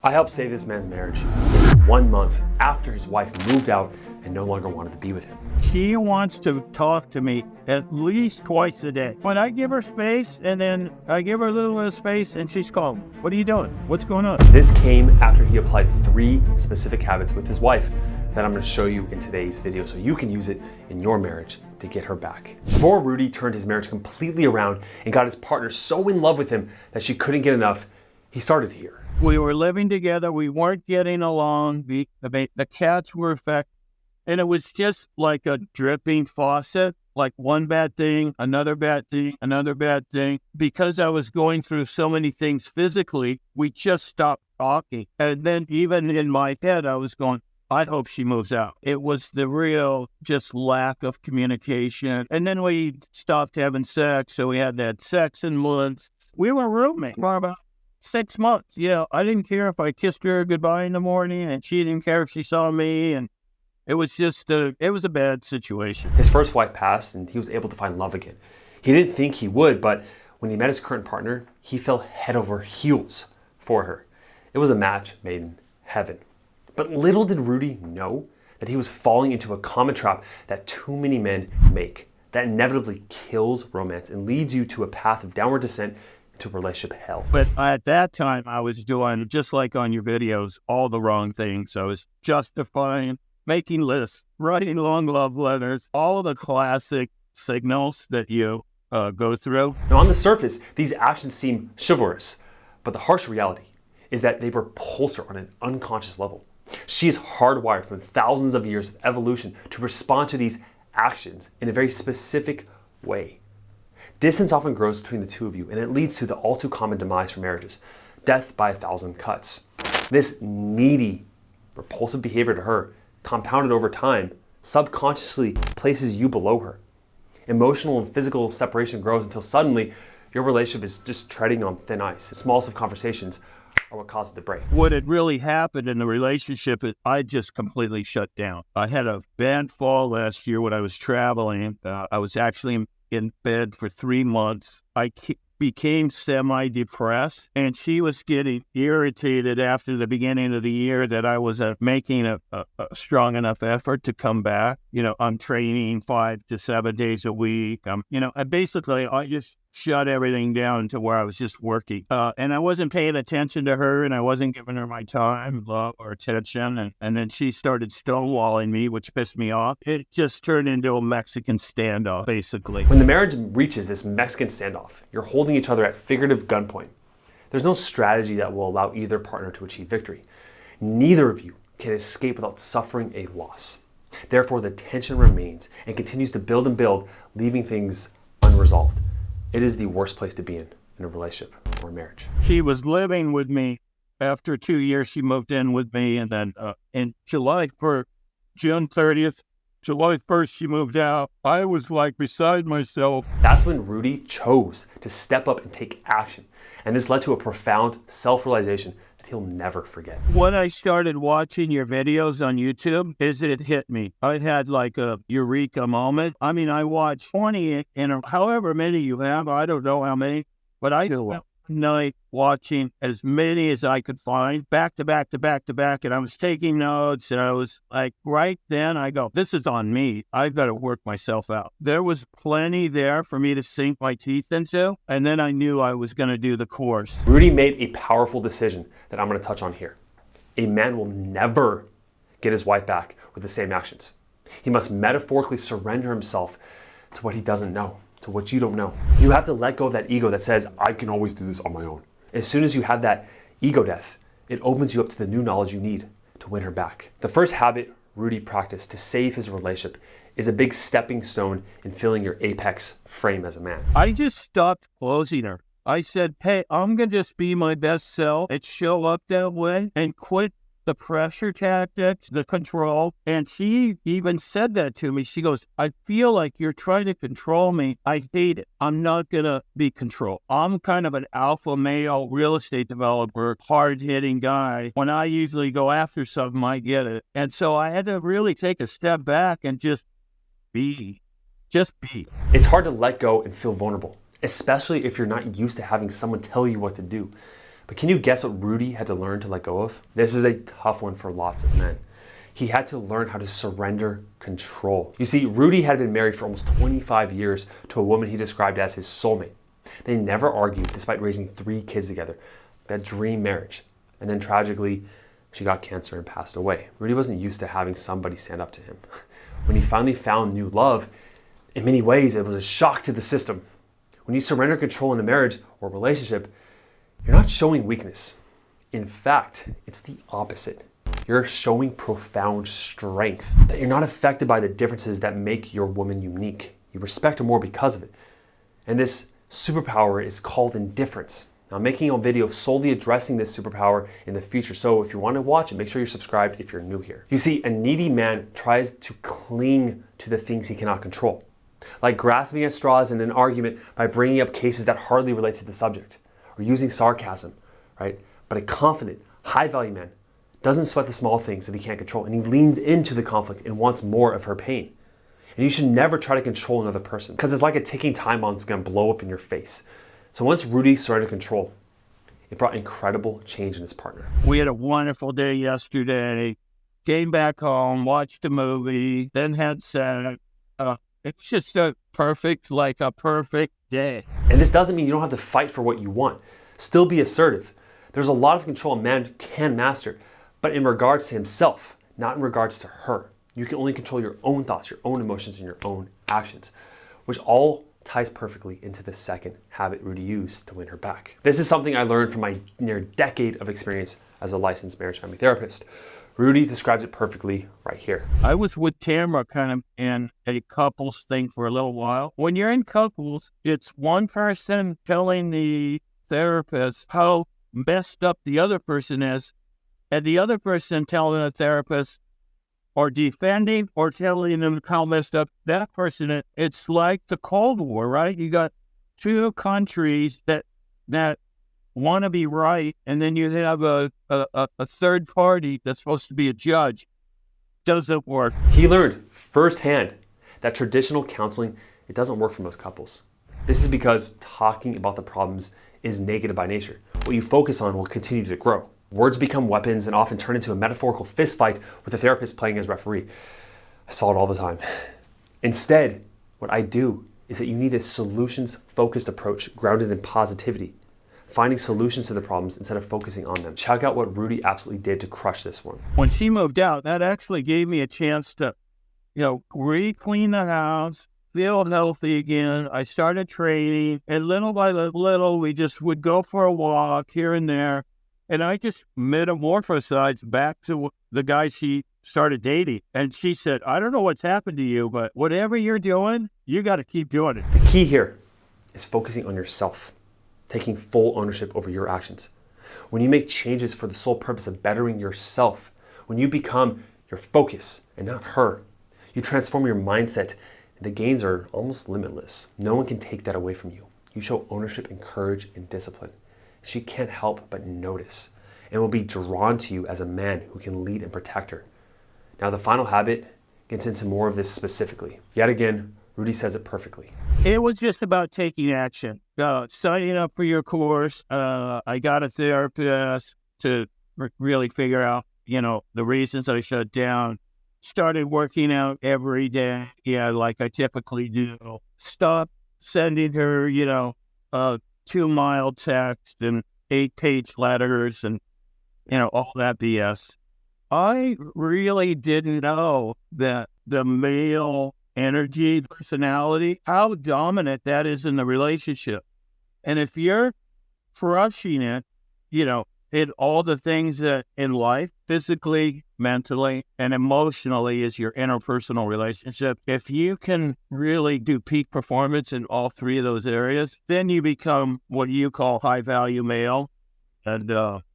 I helped save this man's marriage in 1 month after his wife moved out and no longer wanted to be with him. She wants to talk to me at least twice a day. When I give her space and then I give her a little bit of space and she's calling, "What are you doing? What's going on?" This came after he applied 3 specific habits with his wife that I'm going to show you in today's video so you can use it in your marriage to get her back. Before Rudy turned his marriage completely around and got his partner so in love with him that she couldn't get enough, he started here. We were living together. We weren't getting along. The cats were affected. And it was just like a dripping faucet, like one bad thing, another bad thing, another bad thing. Because I was going through so many things physically, we just stopped talking. And then even in my head, I was going, I hope she moves out. It was the real just lack of communication. And then we stopped having sex. So we hadn't had sex in months. We were roommates for about 6 months. I didn't care if I kissed her goodbye in the morning, and she didn't care if she saw me. And it was just it was a bad situation. His first wife passed and he was able to find love again. He didn't think he would, but when he met his current partner, he fell head over heels for her. It was a match made in heaven. But little did Rudy know that he was falling into a common trap that too many men make, that inevitably kills romance and leads you to a path of downward descent to relationship hell. But at that time, I was doing, just like on your videos, all the wrong things. I was justifying, making lists, writing long love letters, all of the classic signals that you go through. Now, on the surface, these actions seem chivalrous, but the harsh reality is that they repulse her on an unconscious level. She is hardwired from thousands of years of evolution to respond to these actions in a very specific way. Distance often grows between the two of you, and it leads to the all too common demise for marriages, death by 1,000 cuts. This needy, repulsive behavior to her, compounded over time, subconsciously places you below her. Emotional and physical separation grows until suddenly your relationship is just treading on thin ice. The smallest of conversations are what causes the break. What had really happened in the relationship is I just completely shut down. I had a bad fall last year when I was traveling. I was actually in bed for 3 months. I became semi-depressed, and she was getting irritated after the beginning of the year that I was making a strong enough effort to come back. I'm training 5 to 7 days a week. I just shut everything down to where I was just working. And I wasn't paying attention to her, and I wasn't giving her my time, love, or attention. And then she started stonewalling me, which pissed me off. It just turned into a Mexican standoff, basically. When the marriage reaches this Mexican standoff, you're holding each other at figurative gunpoint. There's no strategy that will allow either partner to achieve victory. Neither of you can escape without suffering a loss. Therefore, the tension remains and continues to build and build, leaving things unresolved. It is the worst place to be in a relationship or a marriage. She was living with me. After 2 years, she moved in with me. And then in June 30th, July 1st, she moved out. I was like beside myself. That's when Rudy chose to step up and take action. And this led to a profound self-realization that he'll never forget. When I started watching your videos on YouTube, it hit me. I had like a eureka moment. I mean, I watched 20 and however many you have, I don't know how many, but I spent one night watching as many as I could find, back to back to back to back. And I was taking notes, and I was like, right then I go, this is on me. I've got to work myself out. There was plenty there for me to sink my teeth into. And then I knew I was going to do the course. Rudy made a powerful decision that I'm going to touch on here. A man will never get his wife back with the same actions. He must metaphorically surrender himself to what he doesn't know, to what you don't know. You have to let go of that ego that says, I can always do this on my own. As soon as you have that ego death, it opens you up to the new knowledge you need to win her back. The first habit Rudy practiced to save his relationship is a big stepping stone in filling your apex frame as a man. I just stopped closing her. I said, hey, I'm going to just be my best self and show up that way and quit the pressure tactics, the control. And she even said that to me. She goes, I feel like you're trying to control me. I hate it. I'm not going to be controlled. I'm kind of an alpha male real estate developer, hard-hitting guy. When I usually go after something, I get it. And so I had to really take a step back and just be. It's hard to let go and feel vulnerable, especially if you're not used to having someone tell you what to do. But can you guess what Rudy had to learn to let go of? This is a tough one for lots of men. He had to learn how to surrender control. You see, Rudy had been married for almost 25 years to a woman he described as his soulmate. They never argued despite raising 3 kids together, that dream marriage. And then tragically, she got cancer and passed away. Rudy wasn't used to having somebody stand up to him. When he finally found new love, in many ways, it was a shock to the system. When you surrender control in a marriage or relationship, you're not showing weakness. In fact, it's the opposite. You're showing profound strength, that you're not affected by the differences that make your woman unique. You respect her more because of it. And this superpower is called indifference. Now, I'm making a video solely addressing this superpower in the future, so if you want to watch it, make sure you're subscribed if you're new here. You see, a needy man tries to cling to the things he cannot control, like grasping at straws in an argument by bringing up cases that hardly relate to the subject, or using sarcasm, right? But a confident, high-value man doesn't sweat the small things that he can't control, and he leans into the conflict and wants more of her pain. And you should never try to control another person, because it's like a ticking time bomb that's going to blow up in your face. So once Rudy surrendered control, it brought incredible change in his partner. We had a wonderful day yesterday, came back home, watched a movie, then had sex. It was just a perfect day. And this doesn't mean you don't have to fight for what you want. Still be assertive. There's a lot of control a man can master, but in regards to himself, not in regards to her. You can only control your own thoughts, your own emotions, and your own actions, which all ties perfectly into the second habit Rudy used to win her back. This is something I learned from my near decade of experience as a licensed marriage family therapist. Rudy describes it perfectly right here. I was with Tamara kind of in a couples thing for a little while. When you're in couples, it's one person telling the therapist how messed up the other person is, and the other person telling the therapist or defending or telling them how messed up that person is. It's like the Cold War, right? You got 2 countries that want to be right, and then you have a third party that's supposed to be a judge. Doesn't work. He learned firsthand that traditional counseling, it doesn't work for most couples. This is because talking about the problems is negative by nature. What you focus on will continue to grow. Words become weapons and often turn into a metaphorical fistfight with the therapist playing as referee. I saw it all the time. Instead, what I do is that you need a solutions-focused approach grounded in positivity, finding solutions to the problems instead of focusing on them. Check out what Rudy absolutely did to crush this one. When she moved out, that actually gave me a chance to, re-clean the house, feel healthy again. I started training, and little by little, we just would go for a walk here and there. And I just metamorphosized back to the guy she started dating. And she said, I don't know what's happened to you, but whatever you're doing, you got to keep doing it. The key here is focusing on yourself, taking full ownership over your actions. When you make changes for the sole purpose of bettering yourself, when you become your focus and not her, you transform your mindset, and the gains are almost limitless. No one can take that away from you. You show ownership and courage and discipline. She can't help but notice and will be drawn to you as a man who can lead and protect her. Now, the final habit gets into more of this specifically. Yet again, Rudy says it perfectly. It was just about taking action, signing up for your course. I got a therapist to really figure out, the reasons I shut down. Started working out every day, like I typically do. Stop sending her, 2-mile text and 8-page letters and, all that BS. I really didn't know that the male energy, personality, how dominant that is in the relationship. And if you're crushing it, in all the things that in life, physically, mentally, and emotionally is your interpersonal relationship. If you can really do peak performance in all 3 of those areas, then you become what you call high-value male. And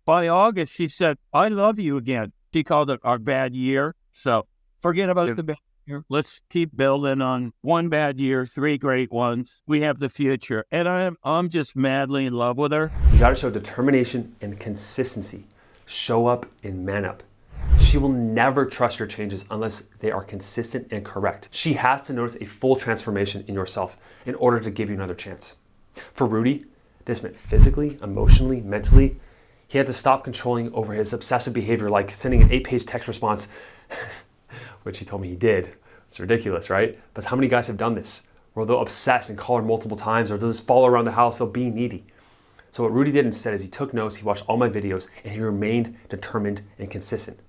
by August, she said, I love you again. She called it our bad year. So forget about the bad year. Let's keep building on 1 bad year, 3 great ones. We have the future. And I'm just madly in love with her. You got to show determination and consistency. Show up and man up. She will never trust your changes unless they are consistent and correct. She has to notice a full transformation in yourself in order to give you another chance. For Rudy, this meant physically, emotionally, mentally, He had to stop controlling over his obsessive behavior, like sending an 8-page text response, which he told me he did. It's ridiculous, right? But how many guys have done this? Where they'll obsess and call her multiple times, or they'll just follow around the house, they'll be needy. So what Rudy did instead is he took notes, he watched all my videos, and he remained determined and consistent.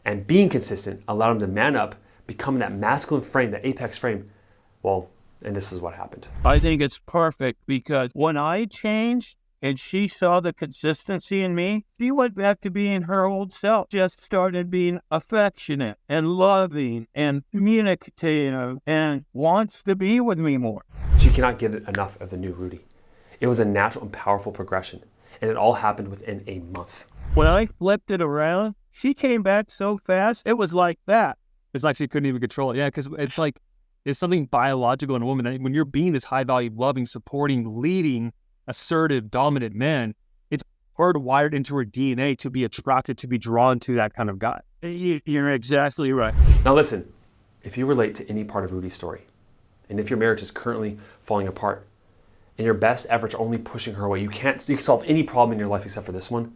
And being consistent allowed him to man up, become that masculine frame, that apex frame. Well, and this is what happened. I think it's perfect because when I changed and she saw the consistency in me, she went back to being her old self, just started being affectionate and loving and communicative and wants to be with me more. She cannot get enough of the new Rudy. It was a natural and powerful progression, and it all happened within a month. When I flipped it around, she came back so fast, it was like that. It's like she couldn't even control it. Yeah, because it's like, it's something biological in a woman. When you're being this high-value, loving, supporting, leading, assertive, dominant man, it's hardwired into her DNA to be attracted, to be drawn to that kind of guy. You're exactly right. Now listen, if you relate to any part of Rudy's story, and if your marriage is currently falling apart, and your best efforts are only pushing her away, you can solve any problem in your life except for this one,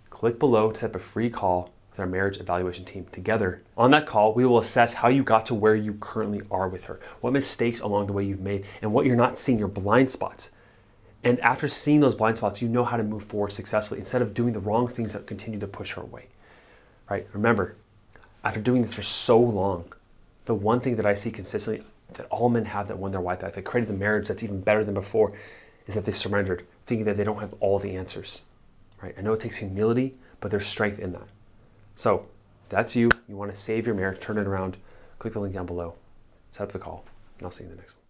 click below to set up a free call with our marriage evaluation team. Together, on that call, we will assess how you got to where you currently are with her, what mistakes along the way you've made, and what you're not seeing, your blind spots. And after seeing those blind spots, you know how to move forward successfully instead of doing the wrong things that continue to push her away. Right? Remember, after doing this for so long, the one thing that I see consistently that all men have that won their wife back, that created the marriage that's even better than before, is that they surrendered, thinking that they don't have all the answers. Right? I know it takes humility, but there's strength in that. So, if that's you, you want to save your marriage, turn it around, click the link down below, set up the call, and I'll see you in the next one.